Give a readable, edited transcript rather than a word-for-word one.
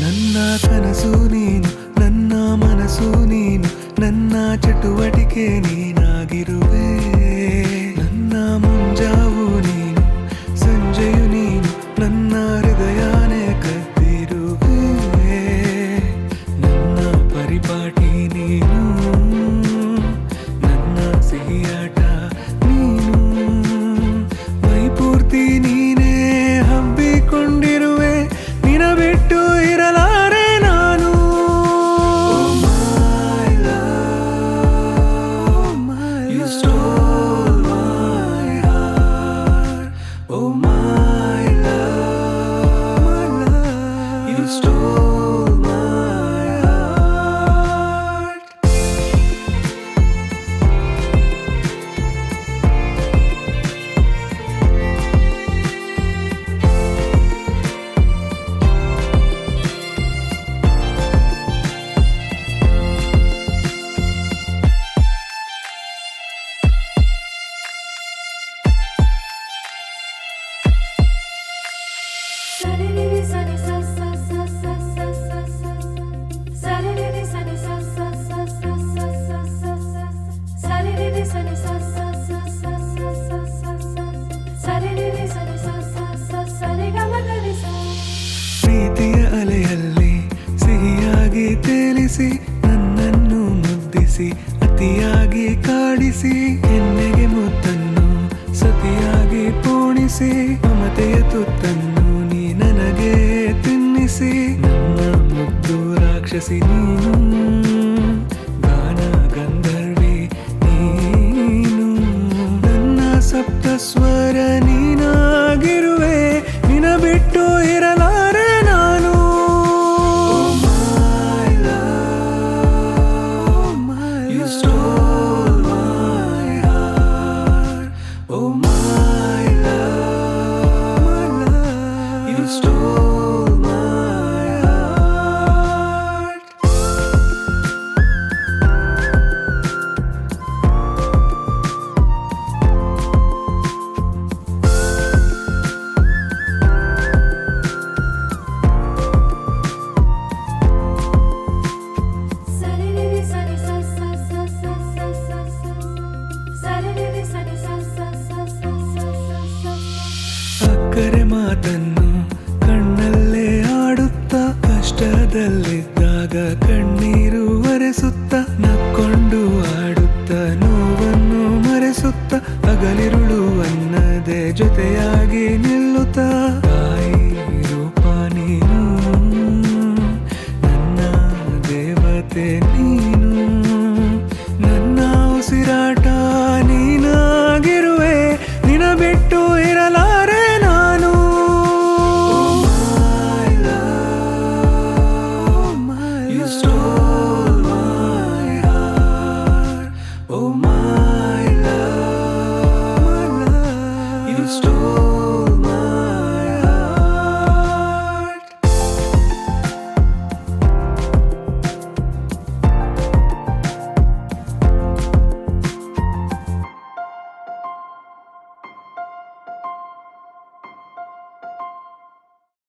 ನನ್ನ ಕನಸು ನೀನು, ನನ್ನ ಮನಸ್ಸು ನೀನು, ನನ್ನ ಚಟುವಟಿಕೆ ನೀನಾಗಿರುವೆ. ನನ್ನ ಮುಂಜಾವು ನೀನು, ಸಂಜೆಯು ನೀನು, ನನ್ನ ಹೃದಯನೇ ಕದ್ದಿರುವೆ. ನನ್ನ ಪರಿಪಾಟಿ ನೀನು, ನನ್ನ ಸಿಹಿಯಾಟ ನೀನು, ಮೈ ಪೂರ್ತಿ ನೀನೇ ಹಬ್ಬಿಕೊಂಡಿರುವೆ. ನಿನ ಬಿಟ್ಟು ಇರಲಾರೆ ನಾನು. Oh my love, you stole my heart. Oh my love, you stole my heart. ಪ್ರೀತಿಯ ಅಲೆಯಲ್ಲಿ ಸಿಹಿಯಾಗಿ ತೇಲಿಸಿ ನನ್ನನ್ನು ಮುದ್ದಿಸಿ ಅತಿಯಾಗಿ ಕಾಡಿಸಿ, ಎಣ್ಣೆಗೆ ಮುತ್ತನ್ನು ಸತಿಯಾಗಿ ಪೋಣಿಸಿ, ಮಮತೆಯ ತುತ್ತನ್ನು ನೀ ನನಗೆ ತಿನ್ನಿಸಿ. ನನ್ನ ಮುದ್ದು ರಾಕ್ಷಸಿ ನೀನು, ಗಾನ ಗಂಧರ್ವಿ ನೀನು, ನನ್ನ ಸಪ್ತ ಸ್ವರ ನೀನಾಗಿರುವೆ. ನಿನ ಬಿಟ್ಟು ಇರಲಾರೆ ನಾನು. Oh my love, you stole my heart. Oh my love, you stole my heart. ಅಕ್ಕರೆ ಮಾತನ್ನು ಕಣ್ಣಲ್ಲೇ ಆಡುತ್ತಾ, ಕಷ್ಟದಲ್ಲಿದ್ದಾಗ